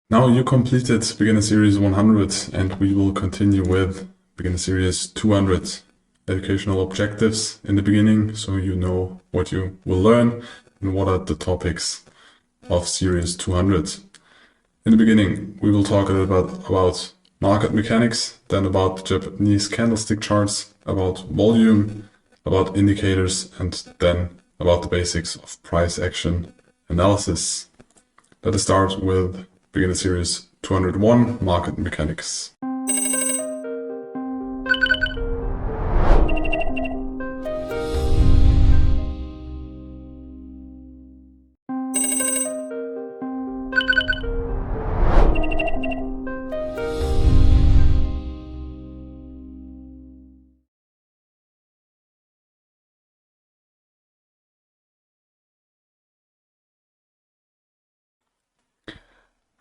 Now you completed beginner series 100 and we will continue with beginner series 200 educational objectives in the beginning, so you know what you will learn and what are the topics of series 200. In the beginning, we will talk a little bit about market mechanics, then about the Japanese candlestick charts, about volume, about indicators, and then about the basics of price action analysis. Let us start with beginner series 201, market mechanics.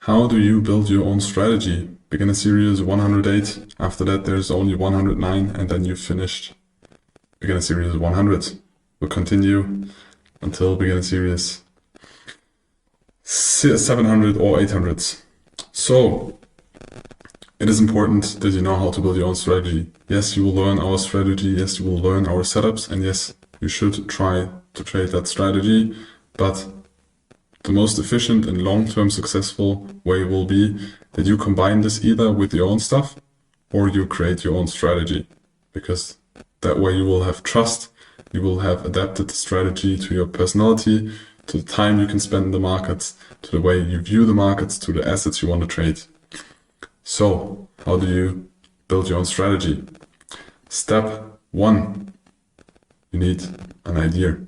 How do you build your own strategy? Beginner series 108, after that there's only 109, and then you've finished beginner series 100. We'll continue until beginner series 700 or 800. So, it is important that you know how to build your own strategy. Yes, you will learn our strategy, yes, you will learn our setups, and yes, you should try to trade that strategy, but the most efficient and long-term successful way will be that you combine this either with your own stuff or you create your own strategy, because that way you will have trust, you will have adapted the strategy to your personality, to the time you can spend in the markets, to the way you view the markets, to the assets you want to trade. So, how do you build your own strategy? Step 1, you need an idea.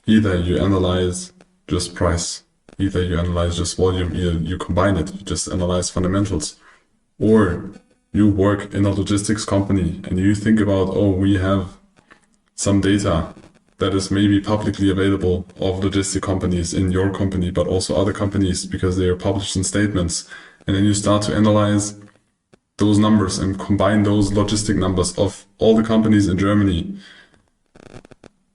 Either you analyze just price, either you analyze just volume, either you combine it, you just analyze fundamentals, or you work in a logistics company and you think about, oh, we have some data that is maybe publicly available of logistic companies in your company, but also other companies because they are published in statements. And then you start to analyze those numbers and combine those logistic numbers of all the companies in Germany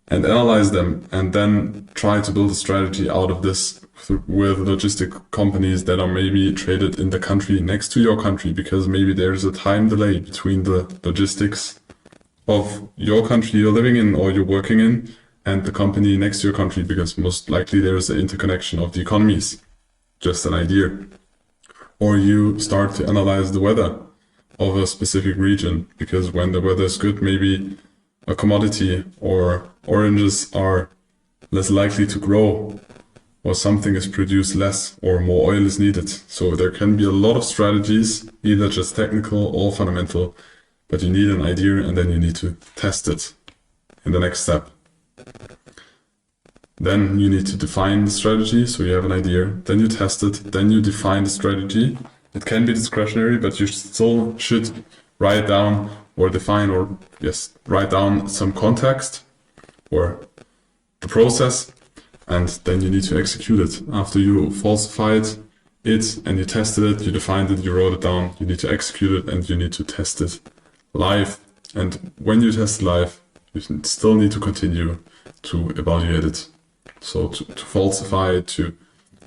and analyze them, and then try to build a strategy out of this with logistic companies that are maybe traded in the country next to your country, because maybe there's a time delay between the logistics of your country you're living in or you're working in and the company next to your country, because most likely there's an interconnection of the economies. Just an idea. Or you start to analyze the weather of a specific region, because when the weather is good, maybe a commodity or oranges are less likely to grow, or something is produced less, or more oil is needed. So there can be a lot of strategies, either just technical or fundamental, but you need an idea and then you need to test it in the next step. Then you need to define the strategy, so you have an idea, then you test it, then you define the strategy. It can be discretionary, but you still should write down or define, or yes, write down some context or the process, and then you need to execute it. After you falsified it and you tested it, you defined it, you wrote it down, you need to execute it and you need to test it live. And when you test live, you still need to continue to evaluate it. So to falsify it, to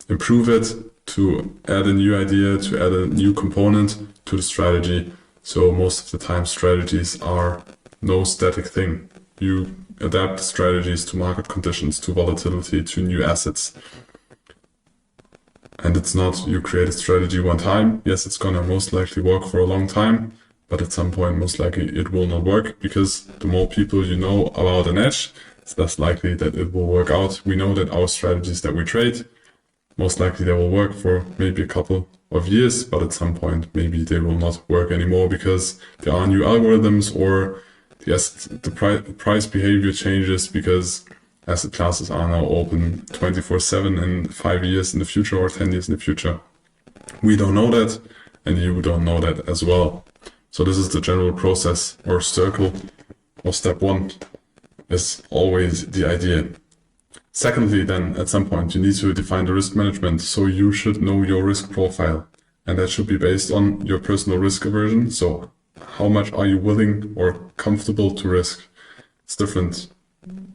improve it, to add a new idea, to add a new component to the strategy. So most of the time strategies are no static thing. You adapt strategies to market conditions, to volatility, to new assets. And it's not you create a strategy one time. Yes, it's gonna most likely work for a long time, but at some point most likely it will not work, because the more people you know about an edge, it's less likely that it will work out. We know that our strategies that we trade, most likely they will work for maybe a couple of years, but at some point maybe they will not work anymore because there are new algorithms, or yes, the price behavior changes because asset classes are now open 24/7 in 5 years in the future or 10 years in the future. We don't know that, and you don't know that as well. So this is the general process or circle, or step 1 is always the idea. Secondly, then, at some point, you need to define the risk management. So you should know your risk profile, and that should be based on your personal risk aversion. So how much are you willing or comfortable to risk? It's different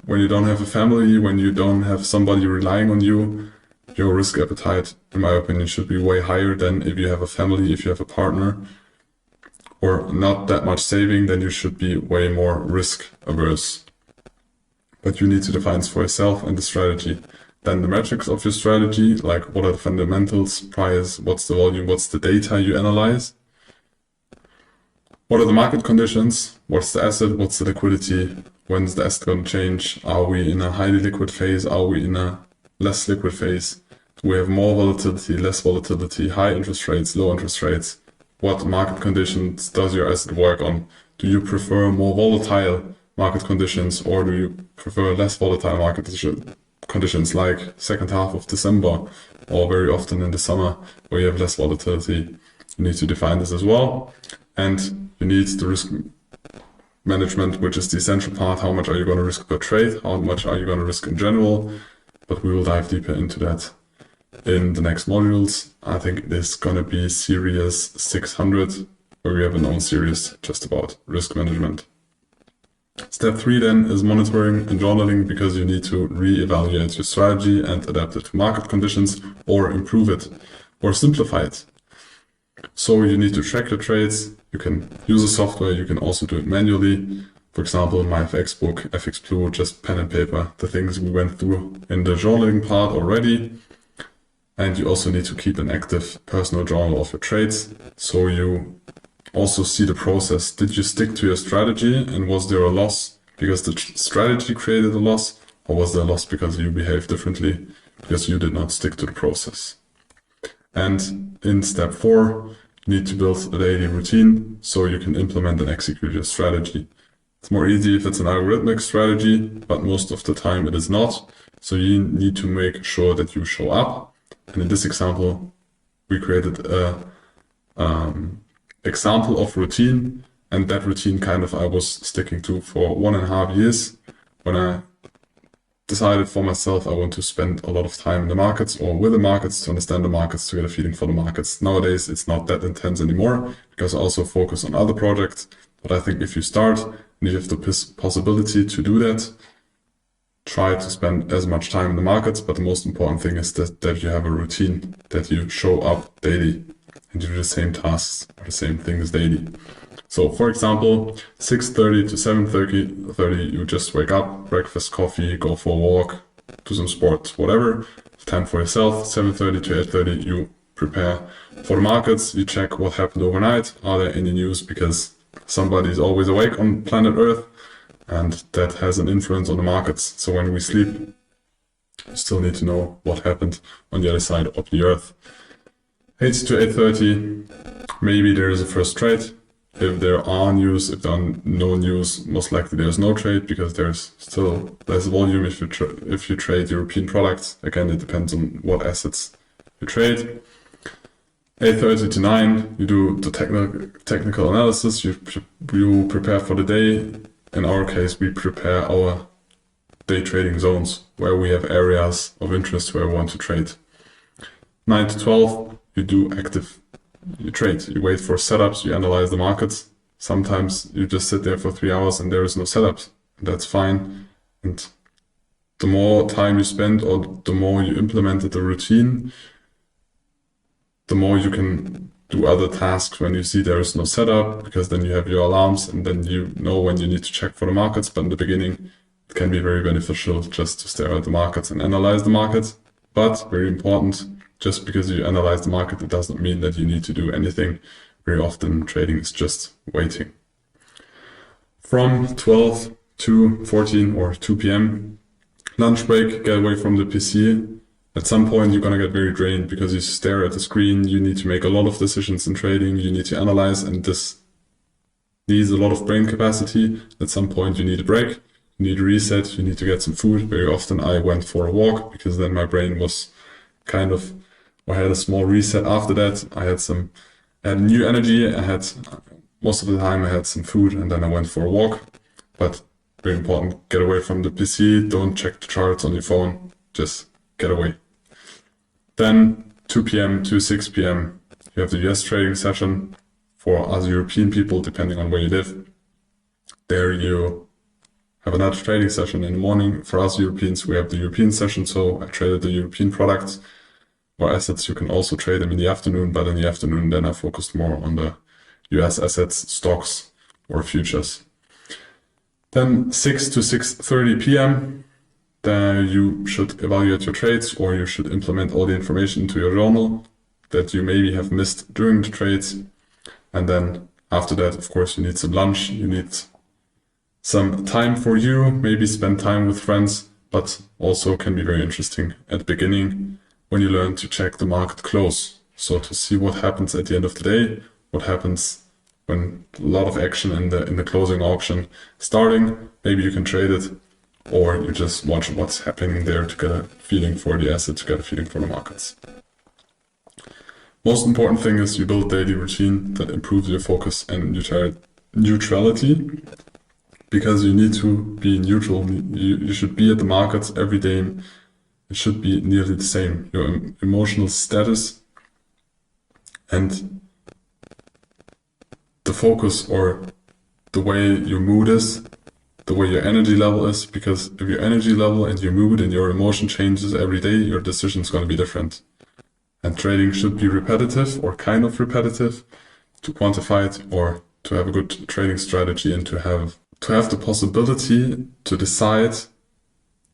when you don't have a family, when you don't have somebody relying on you, your risk appetite, in my opinion, should be way higher than if you have a family, if you have a partner, or not that much saving, then you should be way more risk averse. But you need to define for yourself and the strategy. Then the metrics of your strategy, like what are the fundamentals, price, what's the volume, what's the data you analyze, what are the market conditions, what's the asset, what's the liquidity, when's the asset going to change, are we in a highly liquid phase, are we in a less liquid phase, do we have more volatility, less volatility, high interest rates, low interest rates, what market conditions does your asset work on, do you prefer more volatile market conditions or do you prefer less volatile market conditions like second half of December or very often in the summer where you have less volatility. You need to define this as well. And you need the risk management, which is the essential part. How much are you going to risk per trade? How much are you going to risk in general? But we will dive deeper into that in the next modules. I think it is going to be series 600, where we have an own series just about risk management. Step 3 then is monitoring and journaling, because you need to re-evaluate your strategy and adapt it to market conditions or improve it or simplify it. So you need to track your trades. You can use a software. You can also do it manually. For example, my FX book, FX Blue, just pen and paper, the things we went through in the journaling part already. And you also need to keep an active personal journal of your trades. So you also see the process. Did you stick to your strategy and was there a loss because the strategy created a loss, or was there a loss because you behaved differently because you did not stick to the process? And in step 4, you need to build a daily routine so you can implement and execute your strategy. It's more easy if it's an algorithmic strategy, but most of the time it is not. So you need to make sure that you show up. And in this example, we created a example of routine, and that routine I was sticking to for 1.5 years. When I decided for myself I want to spend a lot of time in the markets or with the markets to understand the markets, to get a feeling for the markets. Nowadays it's not that intense anymore because I also focus on other projects. But I think if you start and you have the possibility to do that, try to spend as much time in the markets. But the most important thing is that you have a routine, that you show up daily and you do the same tasks or the same things daily. So for example, 6:30 to 7:30, you just wake up, breakfast, coffee, go for a walk, do some sports, whatever, time for yourself. 7:30 to 8:30, you prepare for the markets, you check what happened overnight, are there any news, because somebody is always awake on planet Earth, and that has an influence on the markets. So when we sleep, you still need to know what happened on the other side of the Earth. 8 to 8:30, maybe there is a first trade. If there are news, if there are no news, most likely there's no trade because there's still less volume if you trade European products. Again, it depends on what assets you trade. 8:30 to 9, you do the technical analysis. You prepare for the day. In our case, we prepare our day trading zones where we have areas of interest where we want to trade. 9 to 12, you do you trade, you wait for setups, you analyze the markets. Sometimes you just sit there for 3 hours and there is no setups. That's fine. And the more time you spend or the more you implemented the routine, the more you can do other tasks when you see there is no setup, because then you have your alarms and then you know when you need to check for the markets. But in the beginning, it can be very beneficial just to stare at the markets and analyze the markets. But very important, just because you analyze the market, it doesn't mean that you need to do anything. Very often trading is just waiting. From 12 to 14 or 2 p.m., lunch break, get away from the PC. At some point, you're going to get very drained because you stare at the screen. You need to make a lot of decisions in trading. You need to analyze, and this needs a lot of brain capacity. At some point, you need a break. You need a reset. You need to get some food. Very often, I went for a walk because then my brain was I had a small reset after that. I had new energy. Most of the time I had some food and then I went for a walk. But very important, get away from the PC. Don't check the charts on your phone. Just get away. Then 2 p.m. to 6 p.m. you have the US trading session for us European people, depending on where you live. There you have another trading session in the morning. For us Europeans, we have the European session. So I traded the European products. or assets, you can also trade them in the afternoon, but in the afternoon then I focused more on the US assets, stocks, or futures. Then 6 to 6:30 p.m. Then you should evaluate your trades, or you should implement all the information into your journal that you maybe have missed during the trades. And then after that, of course, you need some lunch, you need some time for you, maybe spend time with friends, but also can be very interesting at the beginning when you learn to check the market close. So to see what happens at the end of the day, what happens when a lot of action in the closing auction starting, maybe you can trade it, or you just watch what's happening there to get a feeling for the asset, to get a feeling for the markets. Most important thing is you build daily routine that improves your focus and neutrality, because you need to be neutral. You should be at the markets every day. It should be nearly the same. Your emotional status and the focus, or the way your mood is, the way your energy level is, because if your energy level and your mood and your emotion changes every day, your decision is going to be different. And trading should be repetitive, or kind of repetitive, to quantify it, or to have a good trading strategy, and to have the possibility to decide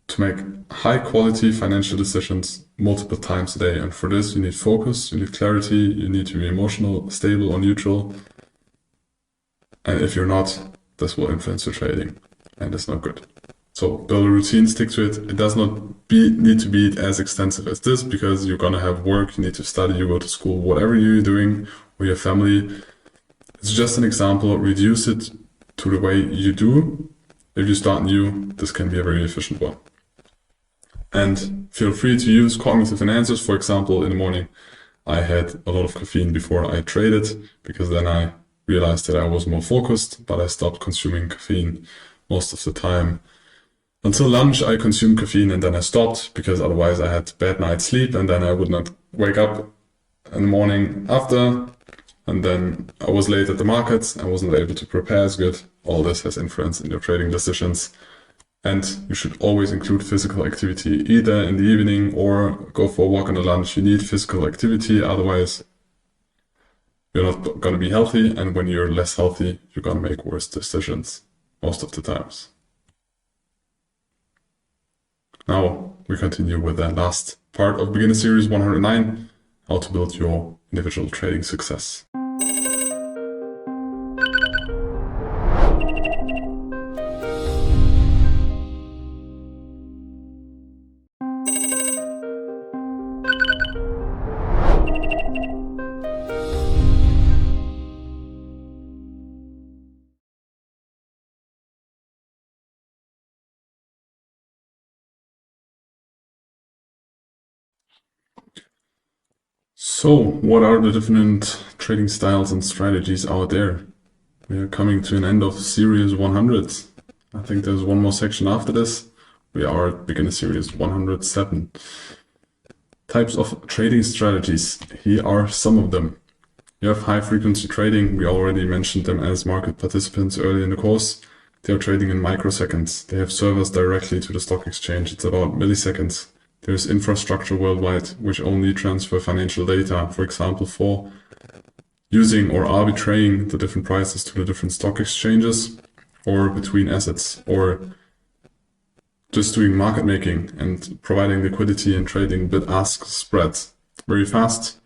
to make high quality financial decisions multiple times a day. And for this, you need focus, you need clarity, you need to be emotional, stable, or neutral. And if you're not, this will influence your trading, and it's not good. So build a routine, stick to it. It does not need to be as extensive as this, because you're gonna have work, you need to study, you go to school, whatever you're doing, or your family. It's just an example. Reduce it to the way you do. If you start new, this can be a very efficient one. And feel free to use cognitive enhancers. For example, in the morning, I had a lot of caffeine before I traded, because then I realized that I was more focused, but I stopped consuming caffeine most of the time. Until lunch, I consumed caffeine, and then I stopped, because otherwise I had bad night's sleep, and then I would not wake up in the morning after, and then I was late at the markets, I wasn't able to prepare as good. All this has influence in your trading decisions. And you should always include physical activity, either in the evening or go for a walk on the lunch. You need physical activity, otherwise you're not going to be healthy, and when you're less healthy, you're going to make worse decisions most of the times. Now we continue with the last part of Beginner Series 109, how to build your individual trading success. So, what are the different trading styles and strategies out there? We are coming to an end of Series 100. I think there's one more section after this. We are at Beginner Series 107. Types of trading strategies. Here are some of them. You have high frequency trading. We already mentioned them as market participants early in the course. They are trading in microseconds. They have servers directly to the stock exchange. It's about milliseconds. There's infrastructure worldwide which only transfer financial data, for example, for using or arbitrating the different prices to the different stock exchanges, or between assets, or just doing market making and providing liquidity and trading bid-ask spreads very fast.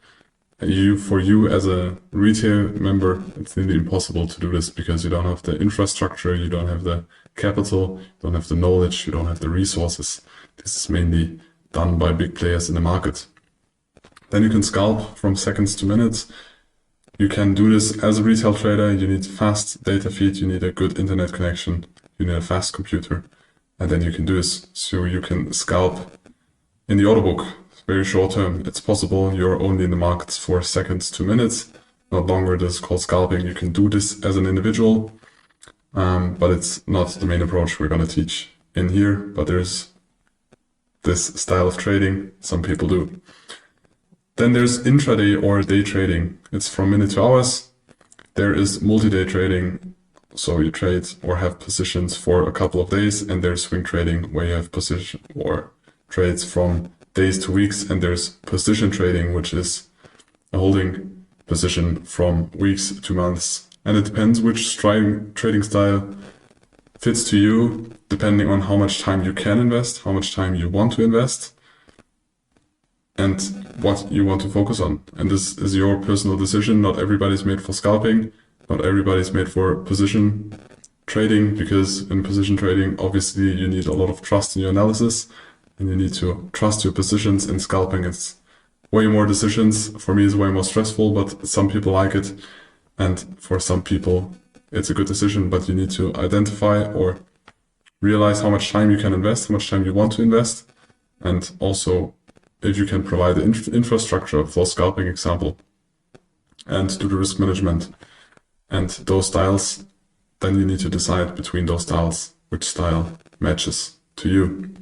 For you as a retail member, it's nearly impossible to do this, because you don't have the infrastructure, you don't have the capital, you don't have the knowledge, you don't have the resources. This is mainly done by big players in the market. Then you can scalp from seconds to minutes. You can do this as a retail trader. You need fast data feed, you need a good internet connection, you need a fast computer, and then you can do this. So you can scalp in the order book, very short term. It's possible. You're only in the markets for seconds to minutes, not longer. This is called scalping. You can do this as an individual, but it's not the main approach we're going to teach in here, but there's this style of trading some people do. Then there's intraday or day trading. It's from minute to hours. There is multi-day trading, so you trade or have positions for a couple of days, and there's swing trading, where you have position or trades from days to weeks, and there's position trading, which is a holding position from weeks to months. And it depends which trading style fits to you, depending on how much time you can invest, how much time you want to invest, and what you want to focus on. And this is your personal decision. Not everybody's made for scalping. Not everybody's made for position trading, because in position trading, obviously you need a lot of trust in your analysis and you need to trust your positions. In scalping, it's way more decisions. For me, it's way more stressful, but some people like it. And for some people, it's a good decision, but you need to identify or realize how much time you can invest, how much time you want to invest, and also if you can provide the infrastructure for scalping, example, and do the risk management and those styles, then you need to decide between those styles which style matches to you.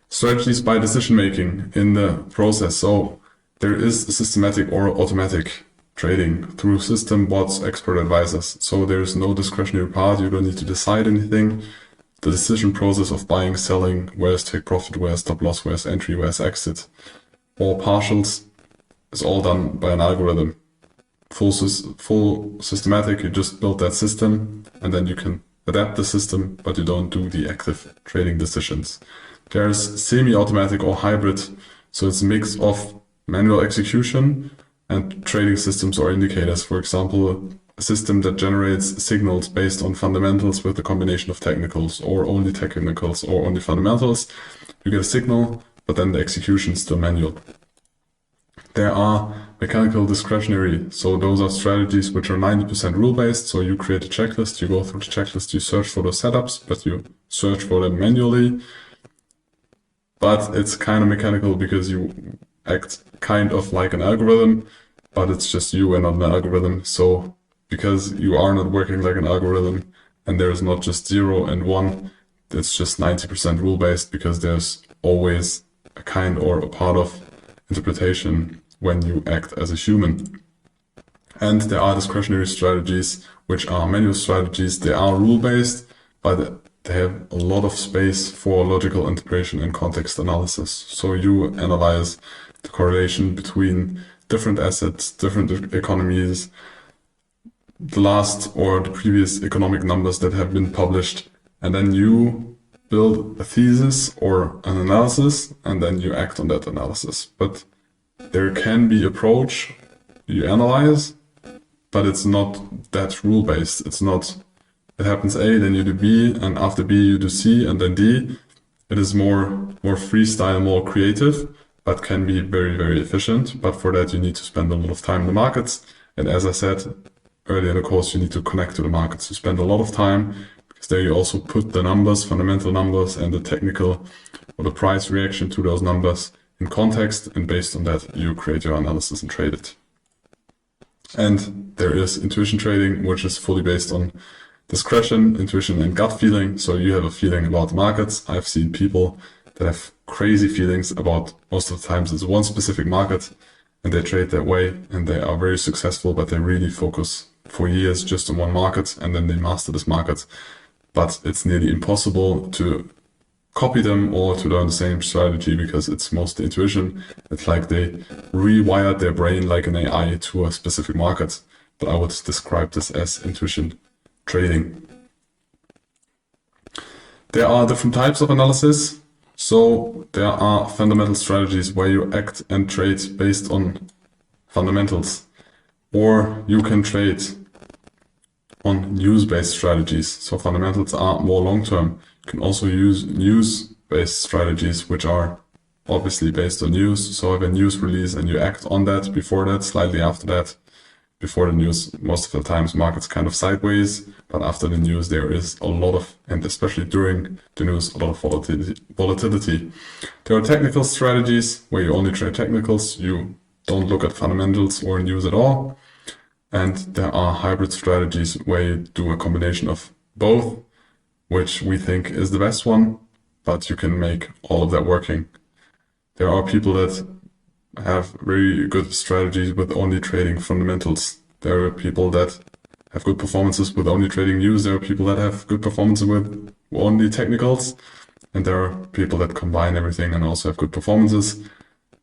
Strategies by decision making in the process. So there is a systematic or automatic trading through system, bots, expert advisors. So there's no discretionary part. You don't need to decide anything. The decision process of buying, selling, where's take profit, where's stop loss, where's entry, where's exit, or partials, is all done by an algorithm. Full systematic, you just build that system and then you can adapt the system, but you don't do the active trading decisions. There's semi-automatic or hybrid, so it's a mix of manual execution and trading systems or indicators. For example, a system that generates signals based on fundamentals with a combination of technicals, or only technicals, or only fundamentals. You get a signal, but then the execution is still manual. There are mechanical discretionary, so those are strategies which are 90% rule-based. So you create a checklist, you go through the checklist, you search for those setups, but you search for them manually. But it's kind of mechanical because you act kind of like an algorithm, but it's just you and not an algorithm. So because you are not working like an algorithm and there is not just 0 and 1, it's just 90% rule-based, because there's always a kind or a part of interpretation when you act as a human. And there are discretionary strategies, which are manual strategies. They are rule-based, but they have a lot of space for logical interpretation and context analysis. So you analyze the correlation between different assets, different economies, the last or the previous economic numbers that have been published, and then you build a thesis or an analysis, and then you act on that analysis. But there can be approach, you analyze, but it's not that rule-based. It's not, it happens A, then you do B, and after B you do C, and then D. It is more freestyle, more creative, but can be very, very efficient. But for that you need to spend a lot of time in the markets. And as I said earlier in the course, you need to connect to the markets. You spend a lot of time, because there you also put the numbers, fundamental numbers, and the technical or the price reaction to those numbers in context, and based on that you create your analysis and trade it. And there is intuition trading, which is fully based on discretion, intuition, and gut feeling. So you have a feeling about the markets. I've seen people that have crazy feelings about, most of the times it's one specific market, and they trade that way and they are very successful, but they really focus for years just on one market, and then they master this market. But it's nearly impossible to copy them or to learn the same strategy, because it's mostly intuition. It's like they rewired their brain like an AI to a specific market. But I would describe this as intuition trading. There are different types of analysis. So there are fundamental strategies where you act and trade based on fundamentals, or you can trade on news-based strategies. So fundamentals are more long-term. You can also use news-based strategies, which are obviously based on news. So if a news release and you act on that, before that, slightly after that, before the news, most of the times markets kind of sideways, but after the news there is a lot of, and especially during the news, a lot of volatility. There are technical strategies where you only trade technicals. You don't look at fundamentals or news at all. And there are hybrid strategies where you do a combination of both, which we think is the best one, but you can make all of that working. There are people that have very good strategies with only trading fundamentals. There are people that have good performances with only trading news. There are people that have good performances with only technicals. And there are people that combine everything and also have good performances.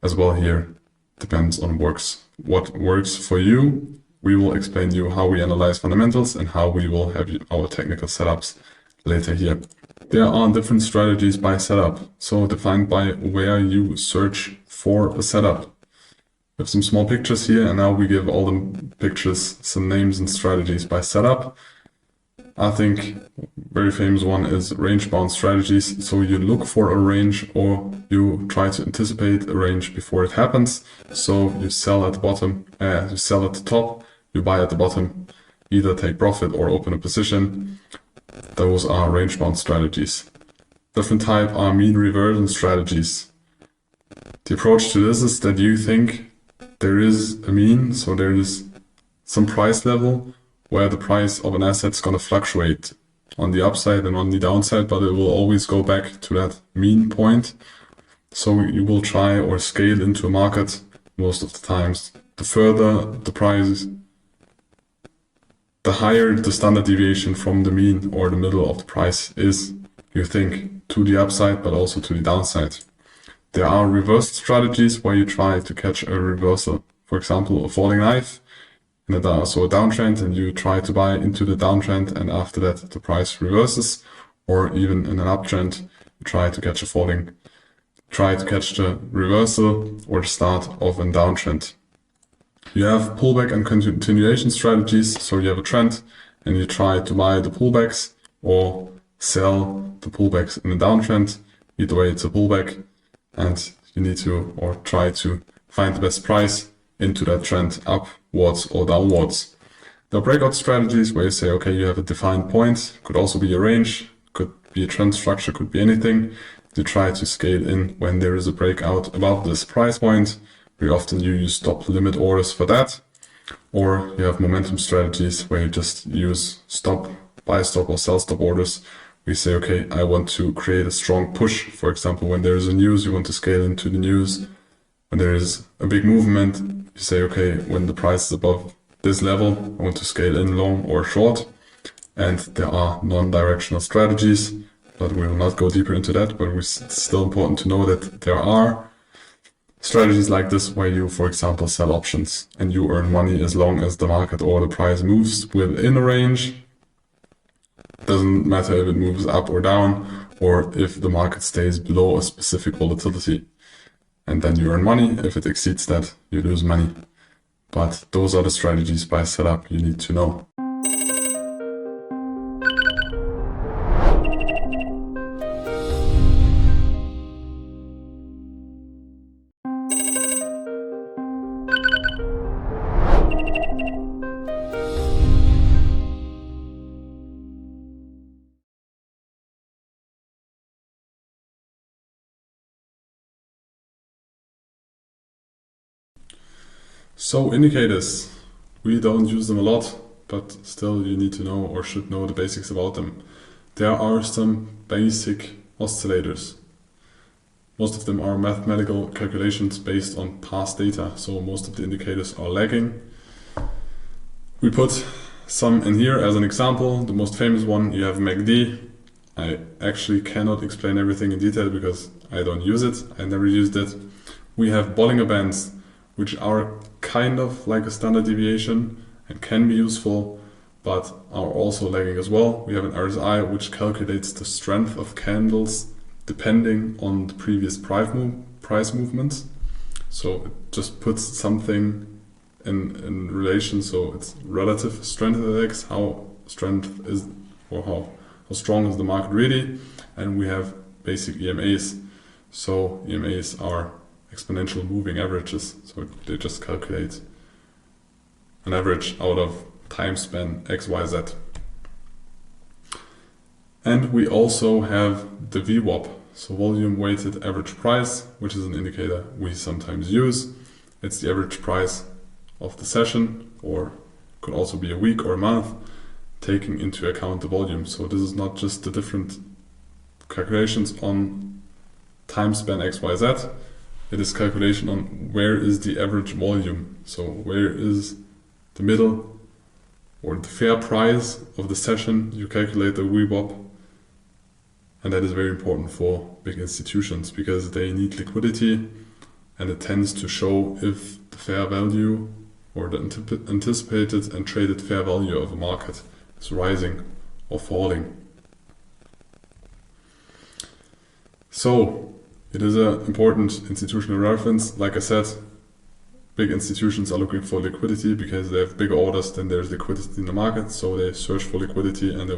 as well here. Depends on what works for you. We will explain to you how we analyze fundamentals and how we will have our technical setups later here. There are different strategies by setup, so defined by where you search for a setup. We have some small pictures here, and now we give all the pictures some names and strategies by setup. I think very famous one is range-bound strategies. So you look for a range or you try to anticipate a range before it happens. So you sell at the bottom, you sell at the top, you buy at the bottom, either take profit or open a position. Those are range-bound strategies. Different type are mean reversion strategies. The approach to this is that you think there is a mean, so there is some price level where the price of an asset is going to fluctuate on the upside and on the downside, but it will always go back to that mean point. So you will try or scale into a market most of the times. The further the price, the higher the standard deviation from the mean or the middle of the price is, you think, to the upside, but also to the downside. There are reversed strategies where you try to catch a reversal. For example, a falling knife. So a downtrend, and you try to buy into the downtrend, and after that the price reverses, or even in an uptrend, you try to catch the reversal or the start of a downtrend. You have pullback and continuation strategies, so you have a trend and you try to buy the pullbacks or sell the pullbacks in a downtrend. Either way, it's a pullback, and you need to or try to find the best price into that trend upwards or downwards. There are breakout strategies where you say, okay, you have a defined point, could also be a range, could be a trend structure, could be anything. You try to scale in when there is a breakout above this price point. Very often you use stop limit orders for that. Or you have momentum strategies where you just use buy stop or sell stop orders. We say, okay, I want to create a strong push. For example, when there is a news, you want to scale into the news. When there is a big movement, you say, okay, when the price is above this level, I want to scale in long or short. And there are non-directional strategies, but we will not go deeper into that. But it's still important to know that there are strategies like this where you, for example, sell options and you earn money as long as the market or the price moves within a range. Doesn't matter if it moves up or down, or if the market stays below a specific volatility. And then you earn money. If it exceeds that, you lose money. But those are the strategies by setup you need to know. So indicators, we don't use them a lot, but still you need to know or should know the basics about them. There are some basic oscillators. Most of them are mathematical calculations based on past data, so most of the indicators are lagging. We put some in here as an example. The most famous one, you have MACD. I actually cannot explain everything in detail because I don't use it. I never used it. We have Bollinger Bands, which are kind of like a standard deviation and can be useful, but are also lagging as well. We have an RSI, which calculates the strength of candles depending on the previous price movements. So it just puts something in relation, so it's relative strength index, how strength is or how strong is the market really. And we have basic EMAs. So EMAs are exponential moving averages, so they just calculate an average out of time span XYZ. And we also have the VWAP, so volume weighted average price, which is an indicator we sometimes use. It's the average price of the session, or could also be a week or a month, taking into account the volume. So this is not just the different calculations on time span XYZ. It is calculation on where is the average volume. So where is the middle or the fair price of the session. You calculate the VWAP. And that is very important for big institutions because they need liquidity and it tends to show if the fair value or the anticipated and traded fair value of a market is rising or falling. So it is an important institutional reference. Like I said, big institutions are looking for liquidity because they have big orders, then there's liquidity in the market, so they search for liquidity, and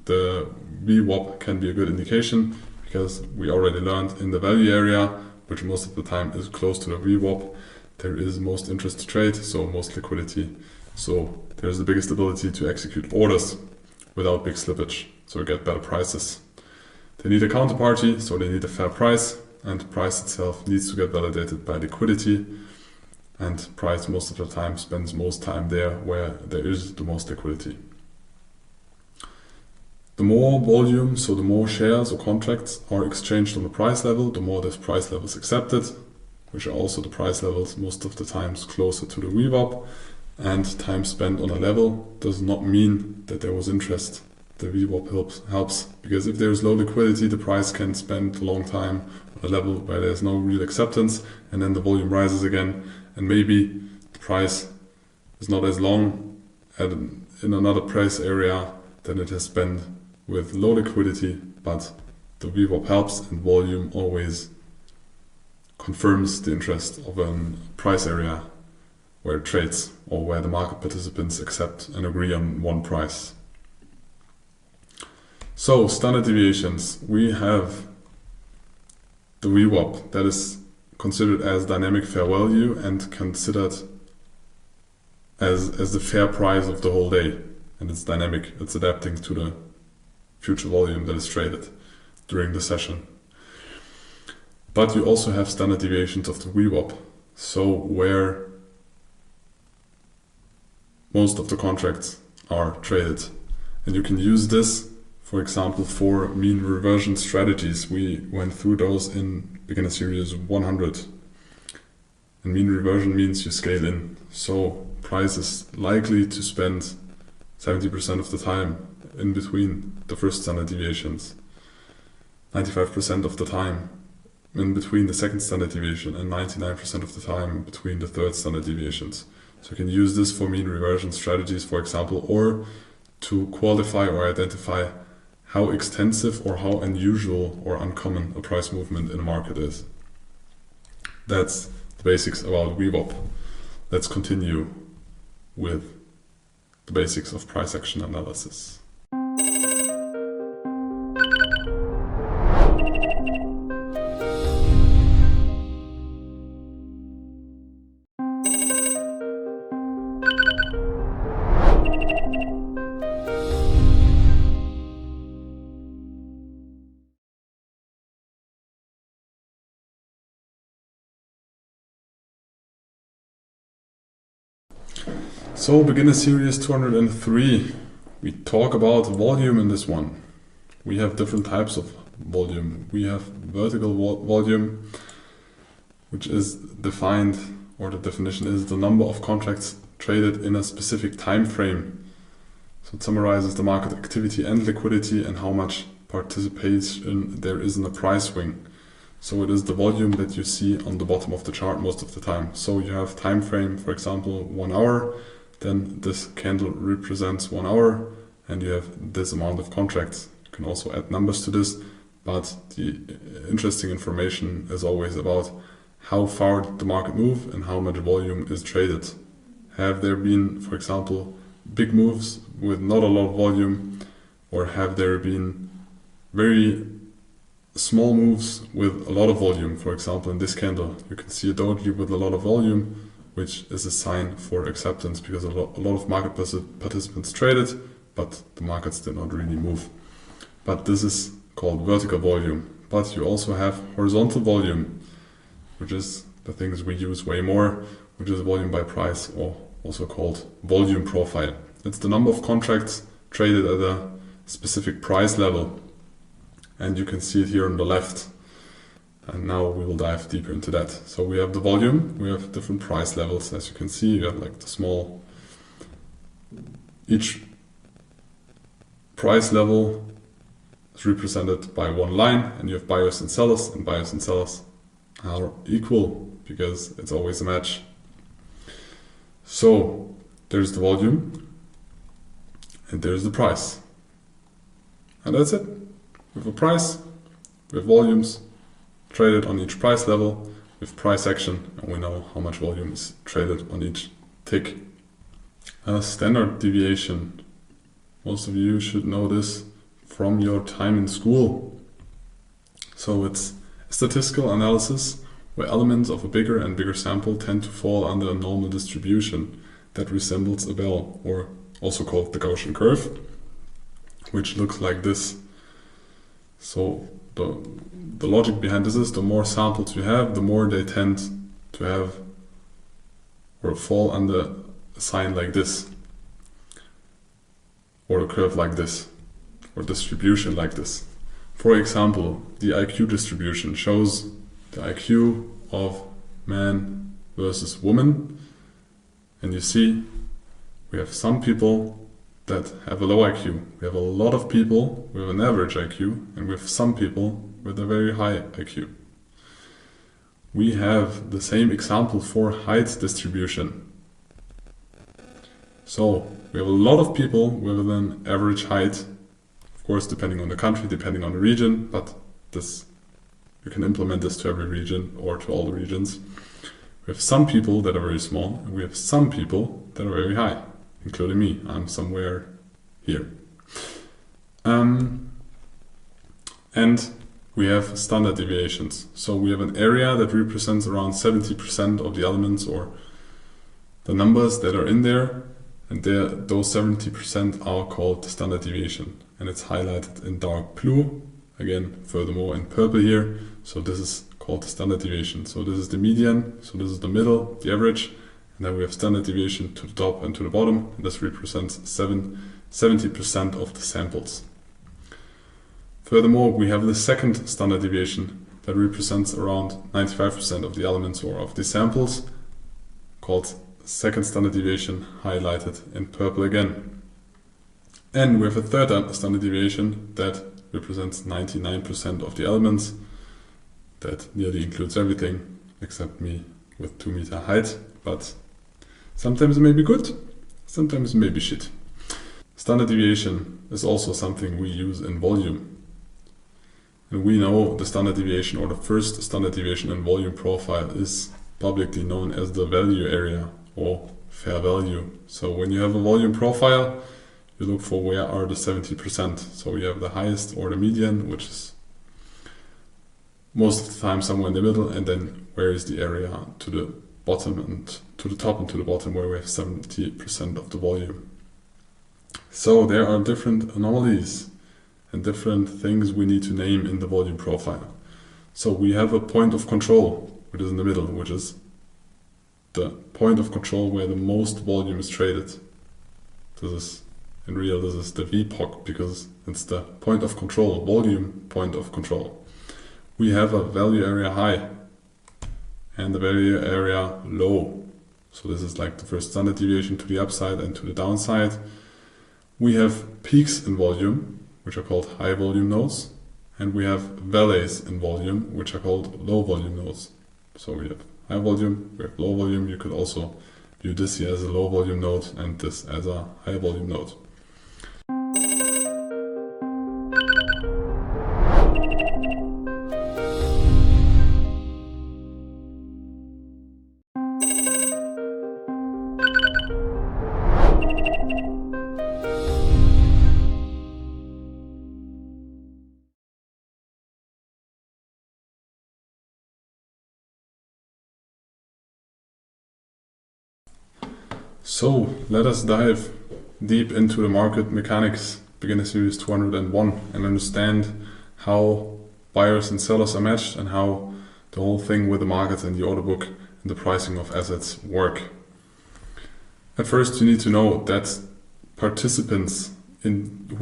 the VWAP can be a good indication because we already learned in the value area, which most of the time is close to the VWAP, there is most interest to trade, so most liquidity. So there's the biggest ability to execute orders without big slippage, so get better prices. They need a counterparty, so they need a fair price, and price itself needs to get validated by liquidity, and price most of the time spends most time there where there is the most liquidity. The more volume, so the more shares or contracts are exchanged on the price level, the more this price level is accepted, which are also the price levels most of the times closer to the VWAP, and time spent on a level does not mean that there was interest. The VWAP helps because if there is low liquidity, the price can spend a long time on a level where there's no real acceptance, and then the volume rises again, and maybe the price is not as long in another price area than it has spent with low liquidity, but the VWAP helps, and volume always confirms the interest of a price area where it trades or where the market participants accept and agree on one price. So standard deviations, we have the VWAP that is considered as dynamic fair value and considered as the fair price of the whole day, and it's dynamic, it's adapting to the future volume that is traded during the session. But you also have standard deviations of the VWAP, so where most of the contracts are traded, and you can use this, for example, for mean reversion strategies. We went through those in beginner series 100. And mean reversion means you scale in. So price is likely to spend 70% of the time in between the first standard deviations, 95% of the time in between the second standard deviation, and 99% of the time between the third standard deviations. So you can use this for mean reversion strategies, for example, or to qualify or identify how extensive or how unusual or uncommon a price movement in a market is. That's the basics about VWAP. Let's continue with the basics of price action analysis. So beginner series 203, we talk about volume in this one. We have different types of volume. We have vertical volume, which is defined, or the definition is the number of contracts traded in a specific time frame. So it summarizes the market activity and liquidity and how much participation there is in a price swing. So it is the volume that you see on the bottom of the chart most of the time. So you have time frame, for example, 1 hour, then this candle represents 1 hour, and you have this amount of contracts. You can also add numbers to this, but the interesting information is always about how far did the market move and how much volume is traded. Have there been, for example, big moves with not a lot of volume, or have there been very small moves with a lot of volume? For example, in this candle, you can see a doji with a lot of volume, which is a sign for acceptance because a lot of market participants traded, but the markets did not really move. But this is called vertical volume. But you also have horizontal volume, which is the things we use way more, which is volume by price, or also called volume profile. It's the number of contracts traded at a specific price level. And you can see it here on the left. And now we will dive deeper into that. So we have the volume, we have different price levels. As you can see, you have like the small, each price level is represented by one line, and you have buyers and sellers are equal because it's always a match. So there's the volume and there's the price. And that's it. With a price, with volumes traded on each price level, with price action, and we know how much volume is traded on each tick. Standard deviation. Most of you should know this from your time in school. So it's a statistical analysis where elements of a bigger and bigger sample tend to fall under a normal distribution that resembles a bell, or also called the Gaussian curve, which looks like this. So the logic behind this is the more samples you have, the more they tend to have or fall under a sign like this, or a curve like this, or distribution like this. For example, the IQ distribution shows the IQ of man versus woman, and you see we have some people that have a low IQ. We have a lot of people with an average IQ, and we have some people with a very high IQ. We have the same example for height distribution. So we have a lot of people with an average height, of course depending on the country, depending on the region, but this you can implement this to every region or to all the regions. We have some people that are very small, and we have some people that are very high, including me. I'm somewhere here. And we have standard deviations. So we have an area that represents around 70% of the elements or the numbers that are in there, and those 70% are called the standard deviation, and it's highlighted in dark blue, again furthermore in purple here. So this is called the standard deviation. So this is the median, so this is the middle, the average, and then we have standard deviation to the top and to the bottom, and this represents 70% of the samples. Furthermore, we have the second standard deviation that represents around 95% of the elements or of the samples, called second standard deviation, highlighted in purple again. And we have a third standard deviation that represents 99% of the elements. That nearly includes everything except me with 2 meter height, but sometimes it may be good, sometimes it may be shit. Standard deviation is also something we use in volume. And we know the standard deviation, or the first standard deviation in volume profile, is publicly known as the value area or fair value. So when you have a volume profile, you look for where are the 70%. So you have the highest or the median, which is most of the time somewhere in the middle, and then where is the area to the bottom and to the top and to the bottom where we have 70% of the volume. So there are different anomalies and different things we need to name in the volume profile. So we have a point of control, which is in the middle, which is the point of control where the most volume is traded. This is, in real, this is the VPOC, because it's the point of control, volume point of control. We have a value area high and the value area low. So this is like the first standard deviation to the upside and to the downside. We have peaks in volume, which are called high volume nodes, and we have valleys in volume, which are called low volume nodes. So we have high volume, we have low volume. You could also view this here as a low volume node and this as a high volume node. So let us dive deep into the market mechanics, beginner series 201, and understand how buyers and sellers are matched and how the whole thing with the market and the order book and the pricing of assets work. At first, you need to know that who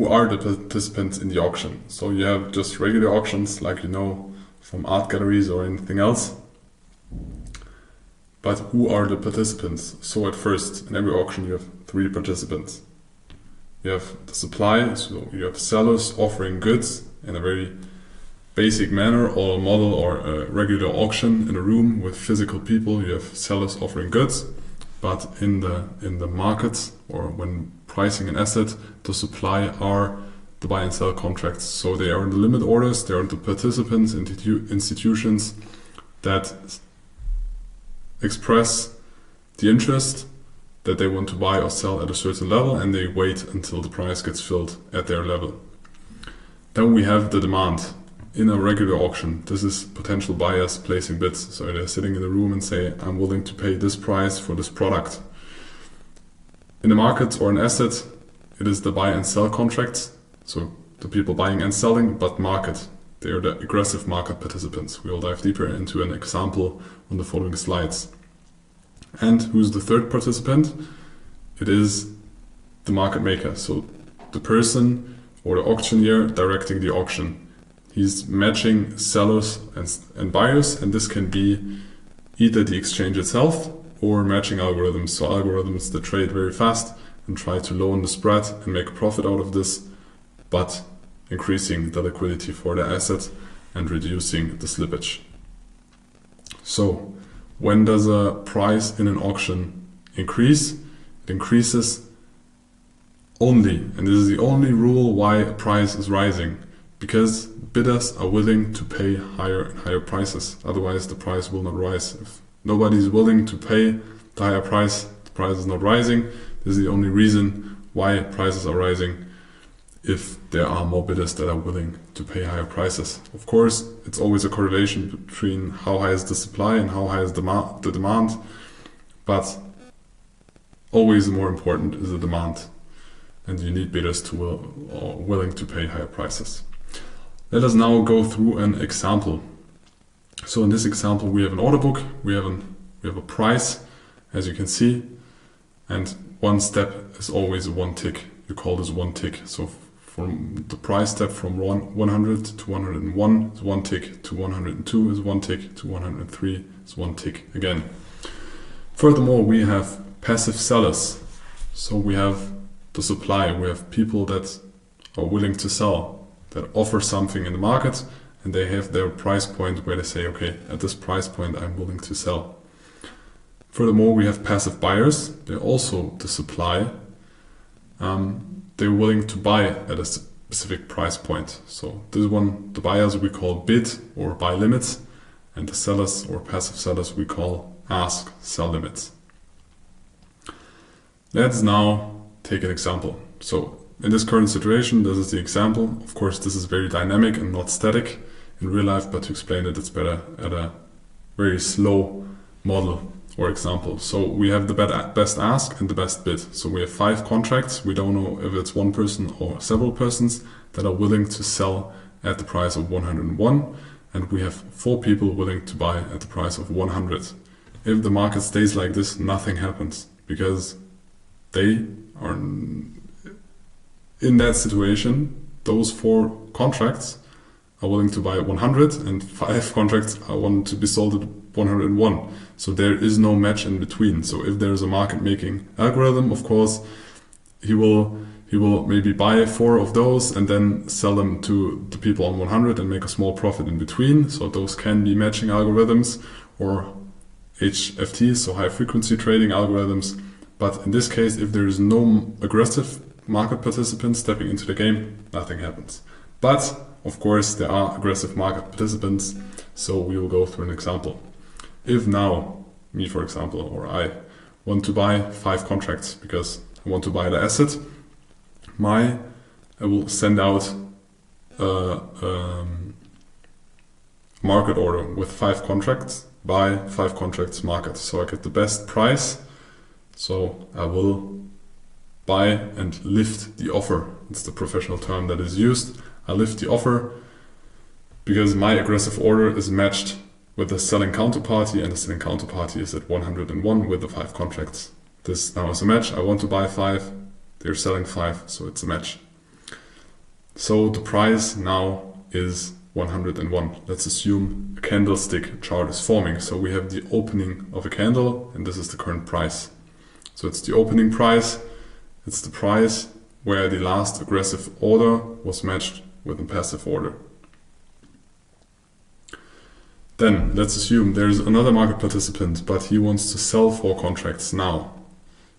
are the participants in the auction. So you have just regular auctions like you know from art galleries or anything else. But who are the participants? So at first, in every auction you have 3 participants. You have the supply, so you have sellers offering goods in a very basic manner or a model or a regular auction in a room with physical people. You have sellers offering goods, but in the markets or when pricing an asset, the supply are the buy and sell contracts. So they are the limit orders, they are the participants, institutions that express the interest that they want to buy or sell at a certain level, and they wait until the price gets filled at their level. Then we have the demand. In a regular auction, this is potential buyers placing bids. So they're sitting in the room and say, I'm willing to pay this price for this product. In the market or an asset, it is the buy and sell contracts. So the people buying and selling, but market. They are the aggressive market participants. We will dive deeper into an example on the following slides. And who's the third participant? It is the market maker. So the person or the auctioneer directing the auction. He's matching sellers and buyers, and this can be either the exchange itself or matching algorithms. So algorithms that trade very fast and try to lower the spread and make a profit out of this, but increasing the liquidity for the asset and reducing the slippage. So when does a price in an auction increase? It increases only, and this is the only rule why a price is rising, because bidders are willing to pay higher and higher prices. Otherwise the price will not rise. If nobody is willing to pay the higher price, the price is not rising. This is the only reason why prices are rising, if there are more bidders that are willing to pay higher prices. Of course, it's always a correlation between how high is the supply and how high is the demand, but always more important is the demand, and you need bidders to willing to pay higher prices. Let us now go through an example. So in this example, we have an order book, we have a price, as you can see, and one step is always a one tick. You call this one tick. So from the price step from 100 to 101 is one tick, to 102 is one tick, to 103 is one tick again. Furthermore, we have passive sellers. So we have the supply, we have people that are willing to sell, that offer something in the market, and they have their price point where they say, okay, at this price point I'm willing to sell. Furthermore, we have passive buyers. They're also the supply. They're willing to buy at a specific price point. So this one, the buyers we call bid or buy limits, and the sellers or passive sellers we call ask, sell limits. Let's now take an example. So in this current situation, this is the example. Of course, this is very dynamic and not static in real life, but to explain it, it's better at a very slow model or example. So we have the best ask and the best bid. So we have 5 contracts. We don't know if it's one person or several persons that are willing to sell at the price of 101. And we have 4 people willing to buy at the price of 100. If the market stays like this, nothing happens, because they are in that situation. Those 4 contracts are willing to buy at 100 and 5 contracts are wanting to be sold at 101. So there is no match in between. So if there is a market making algorithm, of course, he will maybe buy 4 of those and then sell them to the people on 100 and make a small profit in between. So those can be matching algorithms or HFTs, so high frequency trading algorithms. But in this case, if there is no aggressive market participants stepping into the game, nothing happens. But of course, there are aggressive market participants, so we will go through an example. If now, me for example, or I want to buy 5 contracts because I want to buy the asset, I will send out a market order with 5 contracts, buy 5 contracts market. So I get the best price, so I will buy and lift the offer. It's the professional term that is used. I lift the offer because my aggressive order is matched with the selling counterparty, and the selling counterparty is at 101 with the 5 contracts. This now is a match. I want to buy 5, they're selling 5, so it's a match. So the price now is 101. Let's assume a candlestick chart is forming. So we have the opening of a candle, and this is the current price. So it's the opening price. It's the price where the last aggressive order was matched with a passive order. Then let's assume there's another market participant, but he wants to sell 4 contracts now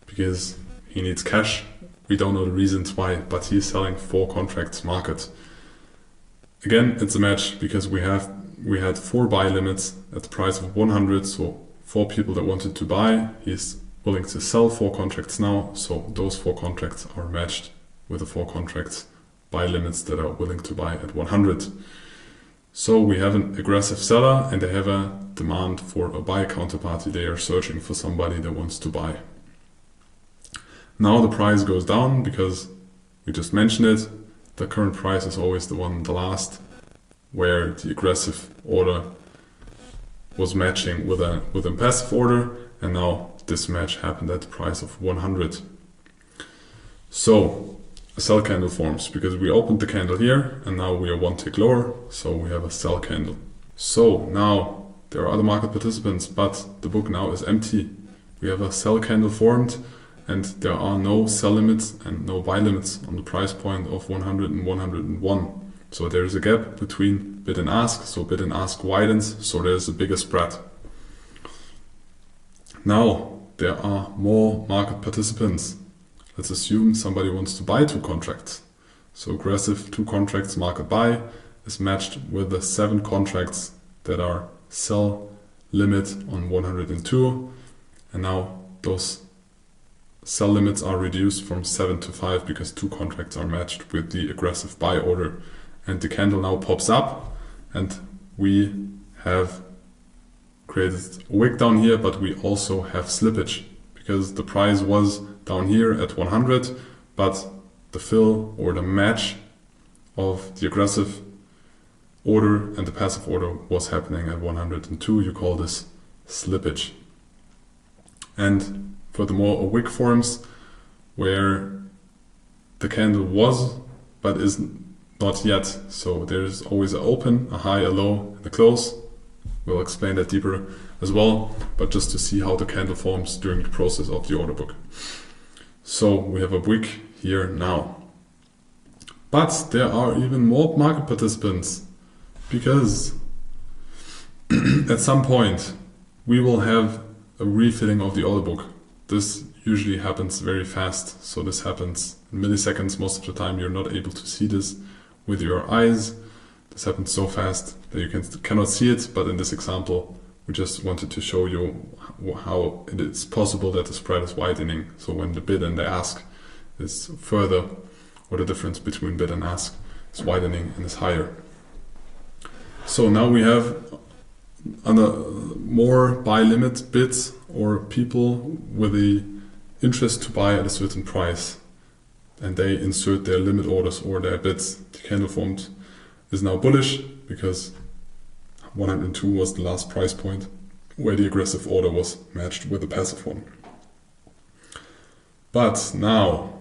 because he needs cash. We don't know the reasons why, but he's selling 4 contracts market. Again, it's a match because we had 4 buy limits at the price of 100, so 4 people that wanted to buy. He's willing to sell 4 contracts now, so those 4 contracts are matched with the 4 contracts buy limits that are willing to buy at 100. So we have an aggressive seller and they have a demand for a buy counterparty. They are searching for somebody that wants to buy. Now the price goes down because we just mentioned it. The current price is always the last where the aggressive order was matching with a passive order, and now this match happened at the price of 100. So a sell candle forms because we opened the candle here and now we are 1 tick lower, so we have a sell candle. So now there are other market participants, but the book now is empty. We have a sell candle formed and there are no sell limits and no buy limits on the price point of 100 and 101. So there is a gap between bid and ask, so bid and ask widens, so there's a bigger spread. Now there are more market participants. Let's assume somebody wants to buy 2 contracts. So aggressive 2 contracts market buy is matched with the 7 contracts that are sell limit on 102. And now those sell limits are reduced from 7 to 5 because 2 contracts are matched with the aggressive buy order. And the candle now pops up and we have created a wick down here, but we also have slippage because the price was down here at 100, but the fill or the match of the aggressive order and the passive order was happening at 102. You call this slippage. And furthermore, a wick forms where the candle was but is not yet. So there's always an open, a high, a low, and a close. We'll explain that deeper as well, but just to see how the candle forms during the process of the order book. So we have a wick here now. But there are even more market participants because at some point we will have a refilling of the order book. This usually happens very fast. So this happens in milliseconds. Most of the time you're not able to see this with your eyes. This happens so fast that you cannot see it, but in this example we just wanted to show you how it is possible that the spread is widening. So when the bid and the ask is further, or the difference between bid and ask is widening and is higher. So now we have more buy limit bids or people with the interest to buy at a certain price, and they insert their limit orders or their bids. The candle formed is now bullish because 102 was the last price point where the aggressive order was matched with the passive one. But now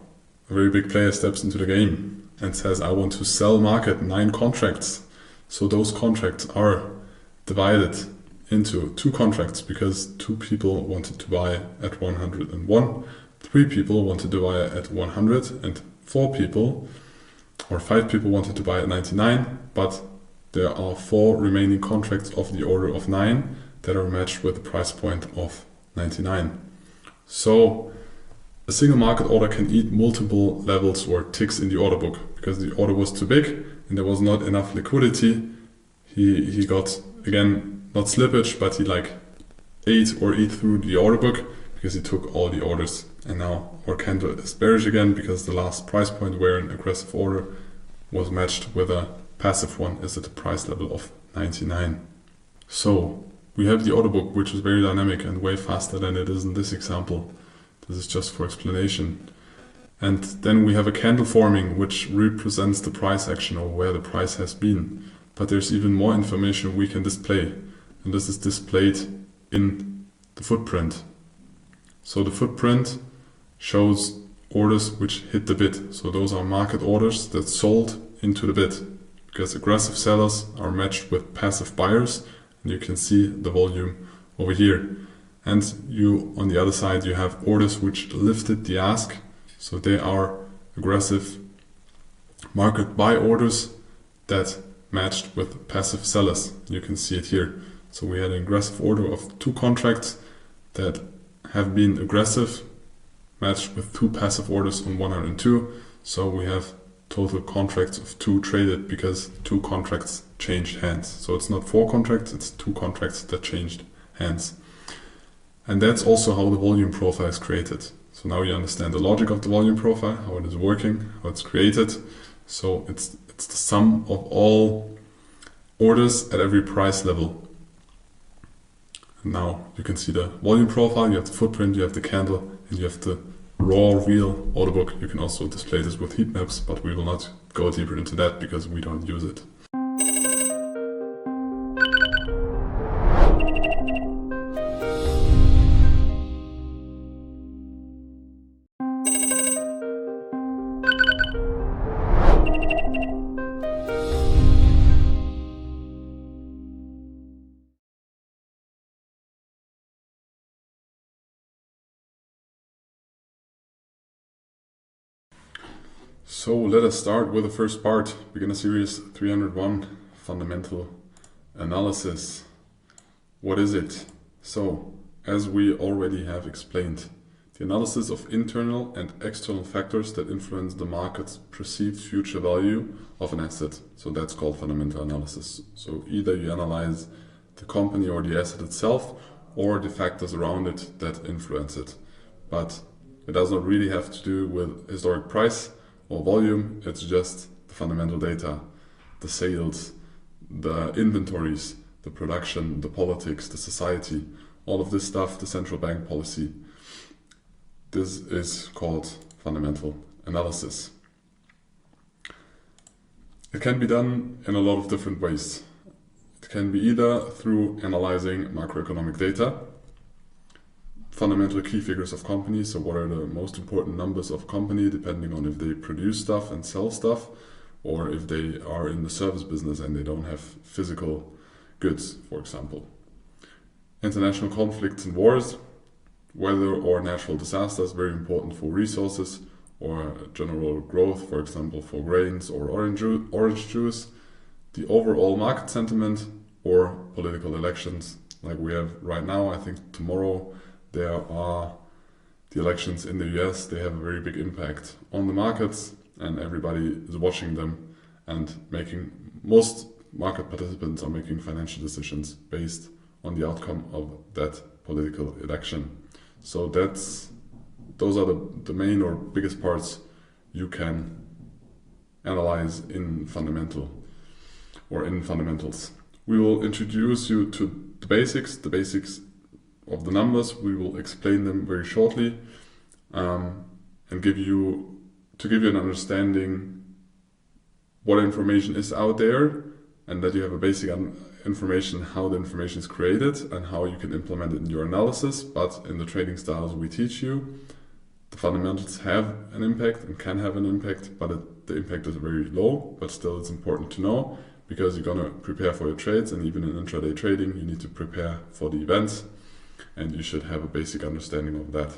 a very big player steps into the game and says, I want to sell market 9 contracts. So those contracts are divided into 2 contracts because 2 people wanted to buy at 101, 3 people wanted to buy at 100, and 4 people or 5 people wanted to buy at 99, but there are 4 remaining contracts of the order of 9 that are matched with the price point of 99. So a single market order can eat multiple levels or ticks in the order book because the order was too big and there was not enough liquidity. He got, again, not slippage, but he ate through the order book because he took all the orders. And now our candle is bearish again because the last price point where an aggressive order was matched with a passive one is at the price level of 99. So we have the order book, which is very dynamic and way faster than it is in this example. This is just for explanation. And then we have a candle forming, which represents the price action or where the price has been. But there's even more information we can display. And this is displayed in the footprint. So the footprint shows orders which hit the bid. So those are market orders that sold into the bid because aggressive sellers are matched with passive buyers, and you can see the volume over here. And on the other side you have orders which lifted the ask. So they are aggressive market buy orders that matched with passive sellers. You can see it here. So we had an aggressive order of 2 contracts that have been aggressive matched with 2 passive orders on 102. So we have total contracts of 2 traded because 2 contracts changed hands. So it's not 4 contracts, it's 2 contracts that changed hands. And that's also how the volume profile is created. So now you understand the logic of the volume profile, how it is working, how it's created. So it's the sum of all orders at every price level. And now you can see the volume profile, you have the footprint, you have the candle, and you have the raw real order book. You can also display this with heat maps, but we will not go deeper into that because we don't use it. So let us start with the first part, beginner series 301, fundamental analysis. What is it? So, as we already have explained, the analysis of internal and external factors that influence the market's perceived future value of an asset. So that's called fundamental analysis. So either you analyze the company or the asset itself, or the factors around it that influence it. But it does not really have to do with historic price or volume, it's just the fundamental data, the sales, the inventories, the production, the politics, the society, all of this stuff, the central bank policy. This is called fundamental analysis. It can be done in a lot of different ways. It can be either through analyzing macroeconomic data, fundamental key figures of companies, so what are the most important numbers of company depending on if they produce stuff and sell stuff, or if they are in the service business and they don't have physical goods, for example. International conflicts and wars, weather or natural disasters, very important for resources or general growth, for example for grains or orange juice. The overall market sentiment or political elections like we have right now. I think tomorrow there are the elections in the US. They have a very big impact on the markets and everybody is watching them and most market participants are making financial decisions based on the outcome of that political election. So those are the main or biggest parts you can analyze in fundamental or in fundamentals. We will introduce you to the basics of the numbers. We will explain them very shortly and give you an understanding what information is out there and that you have a basic information how the information is created and how you can implement it in your analysis. But in the trading styles we teach you, the fundamentals have an impact and can have an impact, but the impact is very low, but still it's important to know because you're going to prepare for your trades, and even in intraday trading you need to prepare for the events and you should have a basic understanding of that.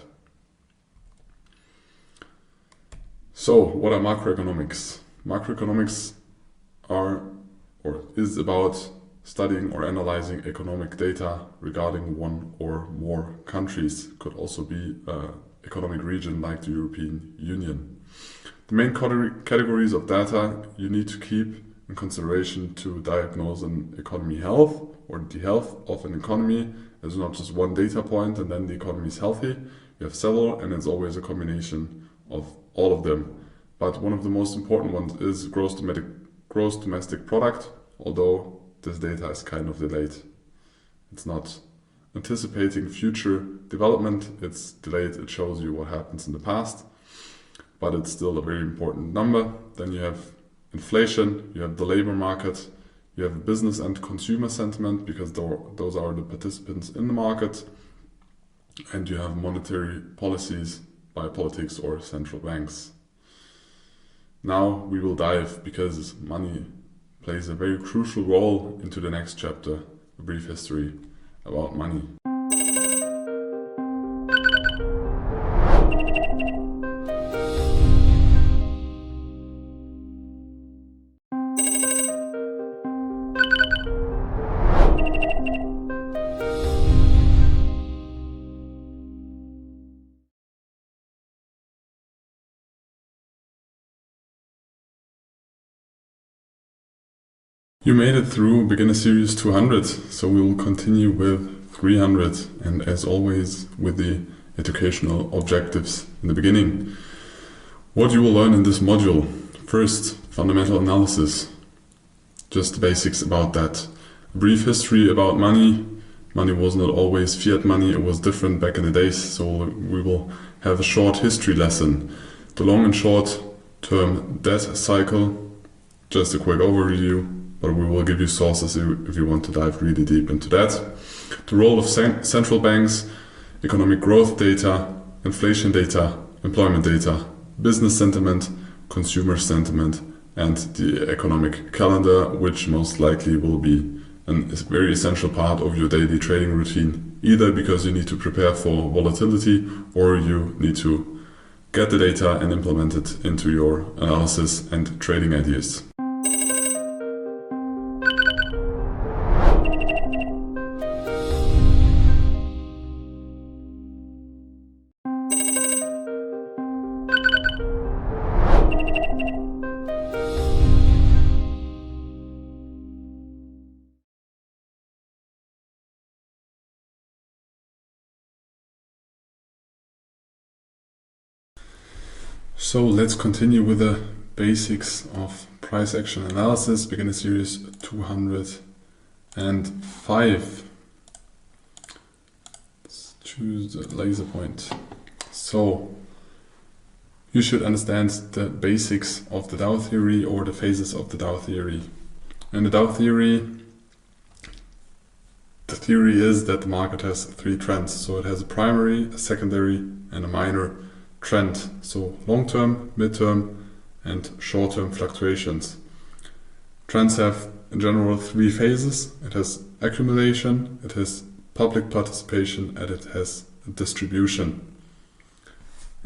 So what are macroeconomics? Macroeconomics is about studying or analyzing economic data regarding one or more countries. Could also be an economic region like the European Union. The main categories of data you need to keep in consideration to diagnose an economy health or the health of an economy. There's not just one data point and then the economy is healthy. You have several and it's always a combination of all of them. But one of the most important ones is gross domestic product, although this data is kind of delayed. It's not anticipating future development, it's delayed, it shows you what happens in the past, but it's still a very important number. Then you have inflation, you have the labor market, you have business and consumer sentiment because those are the participants in the market, and you have monetary policies by politics or central banks. Now we will dive, because money plays a very crucial role, into the next chapter, a brief history about money. You made it through beginner series 200, so we will continue with 300, and as always with the educational objectives in the beginning. What you will learn in this module: first, fundamental analysis, just the basics about that. A brief history about money. Money was not always fiat money, it was different back in the days, so we will have a short history lesson. The long and short term debt cycle, just a quick overview, but we will give you sources if you want to dive really deep into that. The role of central banks, economic growth data, inflation data, employment data, business sentiment, consumer sentiment, and the economic calendar, which most likely will be a very essential part of your daily trading routine, either because you need to prepare for volatility or you need to get the data and implement it into your analysis and trading ideas. So let's continue with the basics of price action analysis, beginner series 205. Let's choose the laser point. So you should understand the basics of the Dow theory or the phases of the Dow theory. In the Dow theory, the theory is that the market has three trends. So it has a primary, a secondary, and a minor trend. So long-term, mid-term, and short-term fluctuations. Trends have in general three phases. It has accumulation, it has public participation, and it has distribution.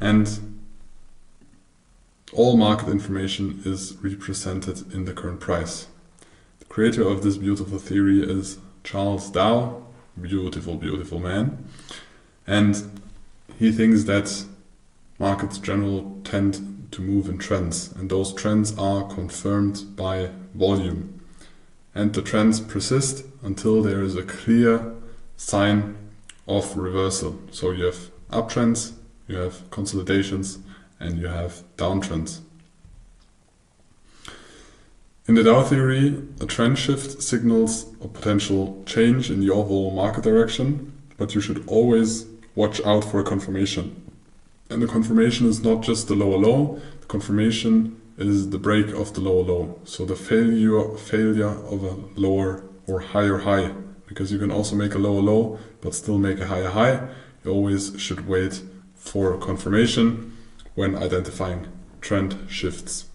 And all market information is represented in the current price. The creator of this beautiful theory is Charles Dow, beautiful, beautiful man. And he thinks that markets generally tend to move in trends, and those trends are confirmed by volume. And the trends persist until there is a clear sign of reversal. So you have uptrends, you have consolidations, and you have downtrends. In the Dow theory, a trend shift signals a potential change in the overall market direction, but you should always watch out for a confirmation. And the confirmation is not just the lower low, the confirmation is the break of the lower low. So the failure of a lower or higher high, because you can also make a lower low but still make a higher high. You always should wait for confirmation when identifying trend shifts.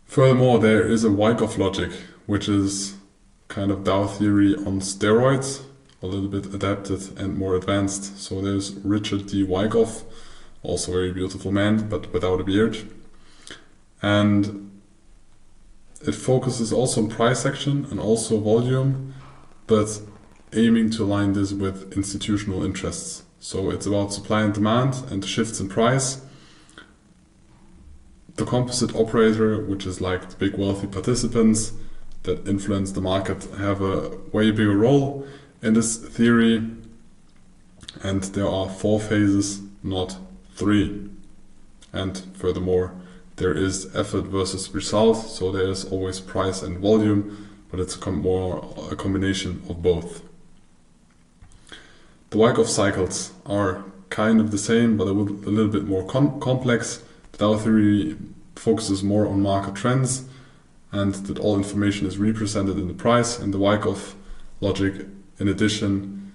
Furthermore, there is a Wyckoff logic, which is kind of Dow theory on steroids, a little bit adapted and more advanced. So there's Richard D. Wyckoff, also a very beautiful man, but without a beard. And it focuses also on price action and also volume, but aiming to align this with institutional interests. So it's about supply and demand and shifts in price. The composite operator, which is like the big wealthy participants that influence the market, have a way bigger role in this theory, and there are 4 phases, not 3. And furthermore, there is effort versus result, so there is always price and volume, but it's more a combination of both. The Wyckoff cycles are kind of the same, but a little bit more complex. The Dow theory focuses more on market trends and that all information is represented in the price, and the Wyckoff logic in addition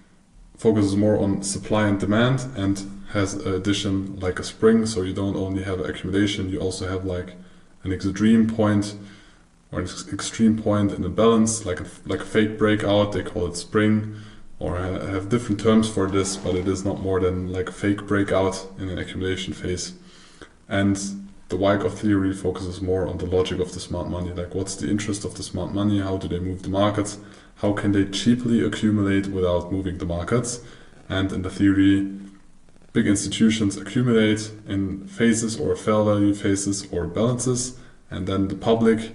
focuses more on supply and demand and has an addition like a spring. So you don't only have accumulation, you also have like an extreme point or an extreme point in a balance, like a fake breakout. They call it spring, or have different terms for this, but it is not more than like a fake breakout in an accumulation phase. And the Wyckoff theory focuses more on the logic of the smart money, like what's the interest of the smart money, how do they move the markets, how can they cheaply accumulate without moving the markets. And in the theory, big institutions accumulate in phases or fair value phases or balances, and then the public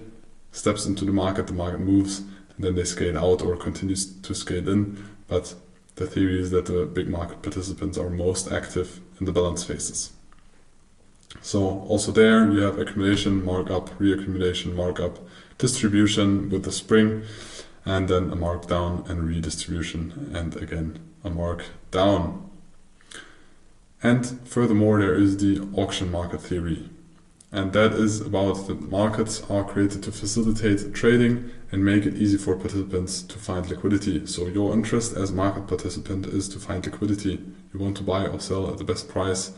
steps into the market moves, and then they scale out or continues to scale in. But the theory is that the big market participants are most active in the balance phases. So also there you have accumulation, markup, reaccumulation, markup, distribution with the spring, and then a markdown and redistribution, and again a markdown. And furthermore, there is the auction market theory. And that is about the markets are created to facilitate trading and make it easy for participants to find liquidity. So your interest as market participant is to find liquidity. You want to buy or sell at the best price,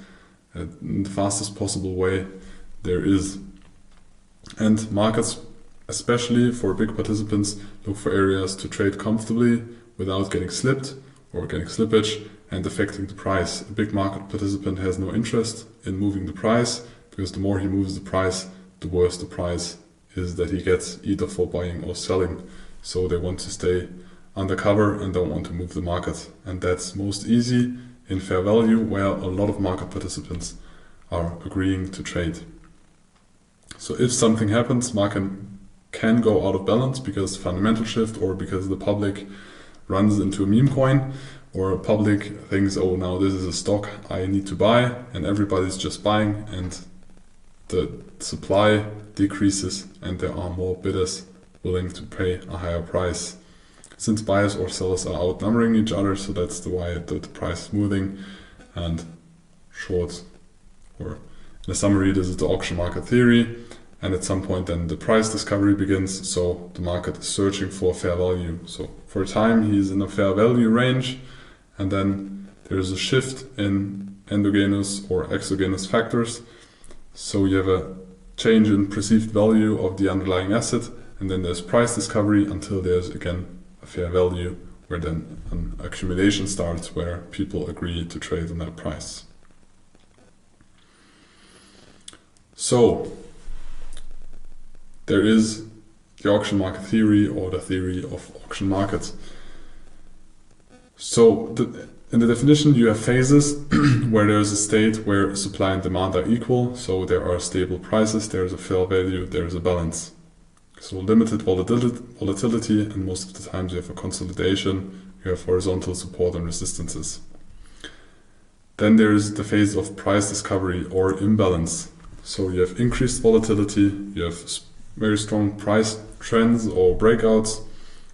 in the fastest possible way there is. And markets, especially for big participants, look for areas to trade comfortably without getting slipped or getting slippage and affecting the price. A big market participant has no interest in moving the price, because the more he moves the price, the worse the price is that he gets, either for buying or selling. So they want to stay undercover and don't want to move the market. And that's most easy in fair value, where a lot of market participants are agreeing to trade. So if something happens, market can go out of balance because fundamental shift, or because the public runs into a meme coin, or public thinks, oh, now this is a stock I need to buy, and everybody's just buying, and the supply decreases and there are more bidders willing to pay a higher price. Since buyers or sellers are outnumbering each other, so that's why the price is moving. And short, or in a summary, this is the auction market theory. And at some point then the price discovery begins, so the market is searching for fair value. So for a time he's in a fair value range, and then there's a shift in endogenous or exogenous factors. So you have a change in perceived value of the underlying asset, and then there's price discovery until there's again a fair value, where then an accumulation starts, where people agree to trade on that price. So there is the auction market theory, or the theory of auction markets. So in the definition you have phases where there is a state where supply and demand are equal, so there are stable prices, there is a fair value, there is a balance. So limited volatility, and most of the times you have a consolidation, you have horizontal support and resistances. Then there is the phase of price discovery or imbalance. So you have increased volatility, you have very strong price trends or breakouts,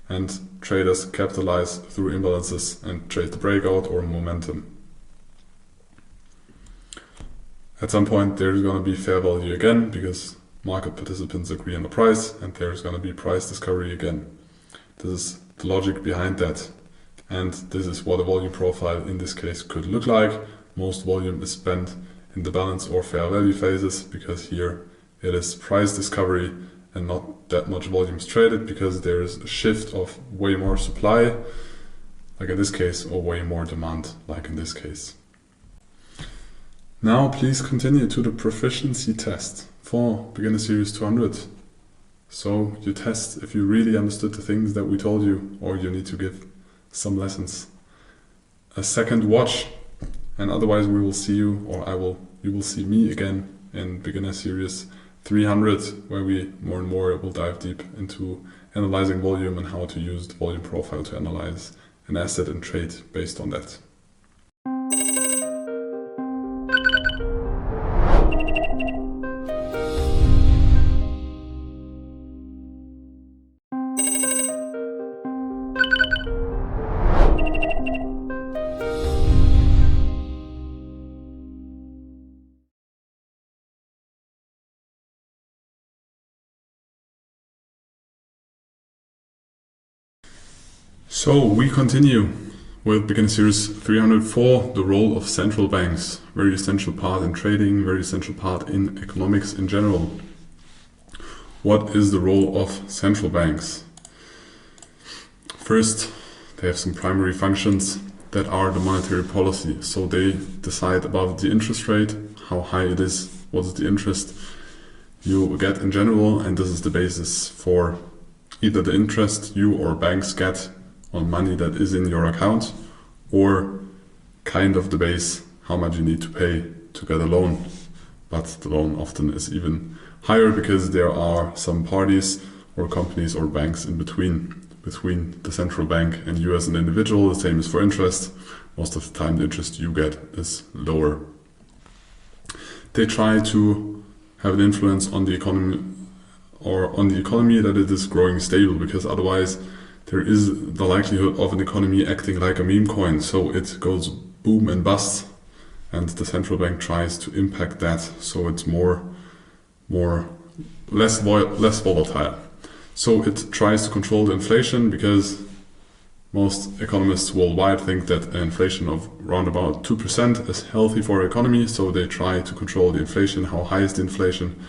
and traders capitalize through imbalances and trade the breakout or momentum. At some point there's going to be fair value again, because market participants agree on the price, and there's going to be price discovery again. This is the logic behind that, and this is what a volume profile in this case could look like. Most volume is spent in the balance or fair value phases, because here it is price discovery and not that much volume is traded, because there is a shift of way more supply, like in this case, or way more demand, like in this case. Now please continue to the proficiency test for Beginner Series 200. So you test if you really understood the things that we told you, or you need to give some lessons a second watch, and otherwise we will see you, or you will see me again in Beginner Series 300, where we more and more will dive deep into analyzing volume and how to use the volume profile to analyze an asset and trade based on that. So we continue with Beginner Series 304, the role of central banks. Very essential part in trading, very essential part in economics in general. What is the role of central banks? First, they have some primary functions that are the monetary policy. So they decide about the interest rate, how high it is, what is the interest you get in general, and this is the basis for either the interest you or banks get on money that is in your account, or kind of the base how much you need to pay to get a loan. but the loan often is even higher because there are some parties or companies or banks in between the central bank and you as an individual. The same is for interest. Most of the time the interest you get is lower. They try to have an influence on the economy that it is growing stable, because otherwise there is the likelihood of an economy acting like a meme coin, so it goes boom and bust, and the central bank tries to impact that so it's less volatile. So it tries to control the inflation, because most economists worldwide think that an inflation of around about 2% is healthy for an economy, so they try to control the inflation. How high is the inflation?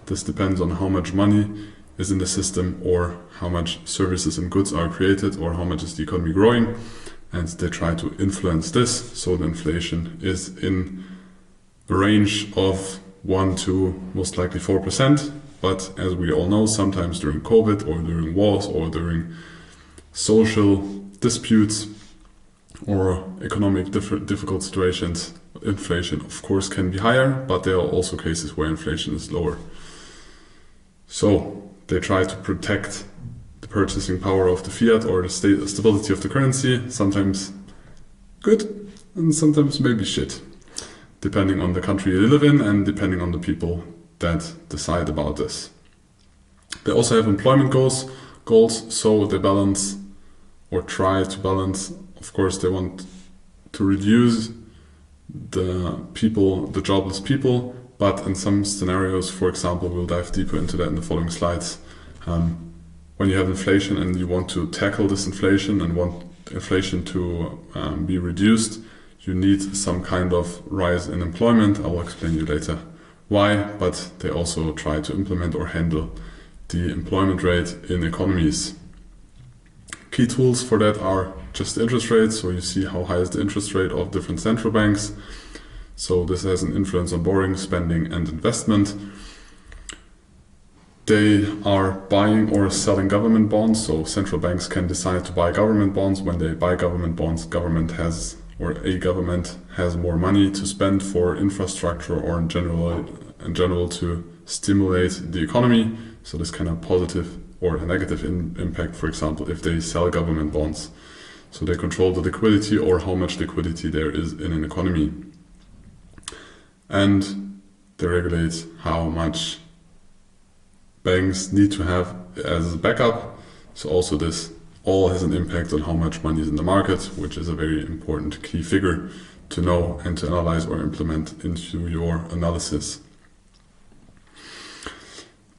This depends on how much money is in the system, or how much services and goods are created, or how much is the economy growing, and they try to influence this so the inflation is in a range of 1 to most likely 4%. But as we all know, sometimes during COVID or during wars or during social disputes or economic difficult situations, inflation of course can be higher, but there are also cases where inflation is lower. So they try to protect the purchasing power of the fiat or the stability of the currency, sometimes good and sometimes maybe shit, depending on the country you live in and depending on the people that decide about this. They also have employment goals, so they balance or try to balance. Of course, they want to reduce the jobless people, but in some scenarios, for example, we'll dive deeper into that in the following slides. When you have inflation and you want to tackle this inflation and want inflation to be reduced, you need some kind of rise in employment. I will explain you later why, but they also try to implement or handle the employment rate in economies. Key tools for that are just interest rates, so you see how high is the interest rate of different central banks. So this has an influence on borrowing, spending and investment. They are buying or selling government bonds, so central banks can decide to buy government bonds. When they buy government bonds, a government has more money to spend for infrastructure or in general to stimulate the economy. So this can have positive or a negative impact, for example, if they sell government bonds. So they control the liquidity or how much liquidity there is in an economy. And they regulate how much banks need to have as backup. So also this all has an impact on how much money is in the market, which is a very important key figure to know and to analyze or implement into your analysis.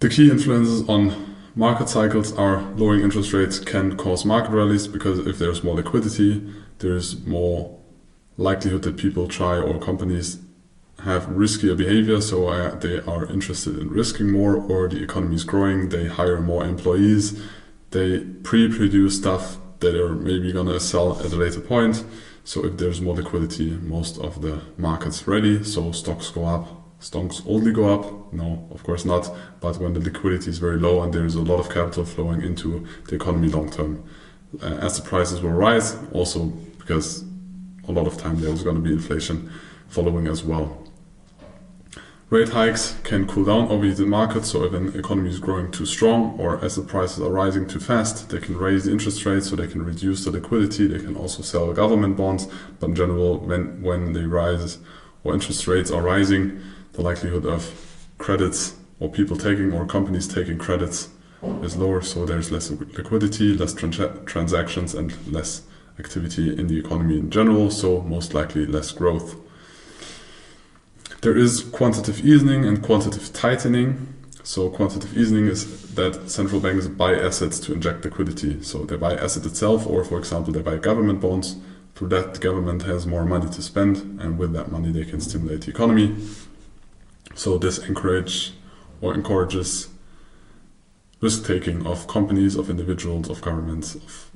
The key influences on market cycles are lowering interest rates can cause market rallies, because if there's more liquidity, there is more likelihood that people try or companies have riskier behavior, so they are interested in risking more, or the economy is growing, they hire more employees, they pre-produce stuff that are maybe gonna sell at a later point. So if there's more liquidity, most of the market's ready, so stocks go up. Stocks only go up? No, of course not. But when the liquidity is very low and there is a lot of capital flowing into the economy long term, as the prices will rise, also because a lot of time there's going to be inflation following as well. Rate hikes can cool down overheated markets, so if an economy is growing too strong or as the prices are rising too fast, they can raise the interest rates so they can reduce the liquidity. They can also sell government bonds, but in general, when they rise or interest rates are rising, the likelihood of credits or people taking or companies taking credits is lower, so there's less liquidity, less transactions and less activity in the economy in general, so most likely less growth. There is quantitative easing and quantitative tightening. So quantitative easing is that central banks buy assets to inject liquidity. So they buy asset itself, or for example they buy government bonds. Through that the government has more money to spend, and with that money they can stimulate the economy. So this encourages risk-taking of companies, of individuals, of governments, of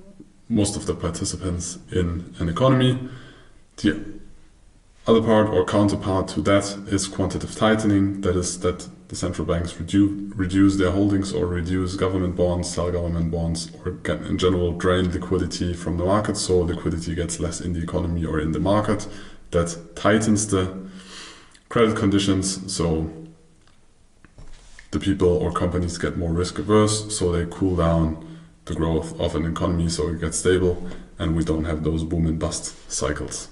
most of the participants in an economy. The other part or counterpart to that is quantitative tightening. That is that the central banks reduce their holdings or reduce government bonds, sell government bonds, or in general drain liquidity from the market, so liquidity gets less in the economy or in the market. That tightens the credit conditions, so the people or companies get more risk averse, so they cool down the growth of an economy so it gets stable and we don't have those boom and bust cycles.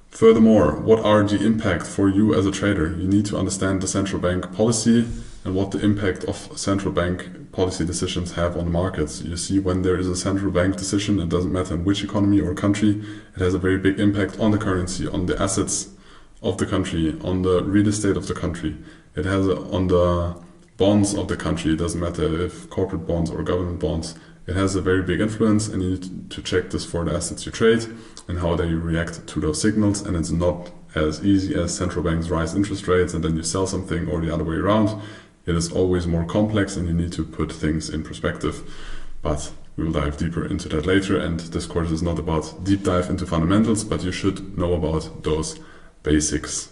Furthermore, what are the impact for you as a trader? You need to understand the central bank policy and what the impact of central bank policy decisions have on the markets. You see, when there is a central bank decision, it doesn't matter in which economy or country, it has a very big impact on the currency, on the assets of the country, on the real estate of the country. It has on the bonds of the country. It doesn't matter if corporate bonds or government bonds. It has a very big influence, and you need to check this for the assets you trade and how they react to those signals. And it's not as easy as central banks rise interest rates and then you sell something, or the other way around. It is always more complex and you need to put things in perspective. But we will dive deeper into that later, and this course is not about deep dive into fundamentals, but you should know about those basics.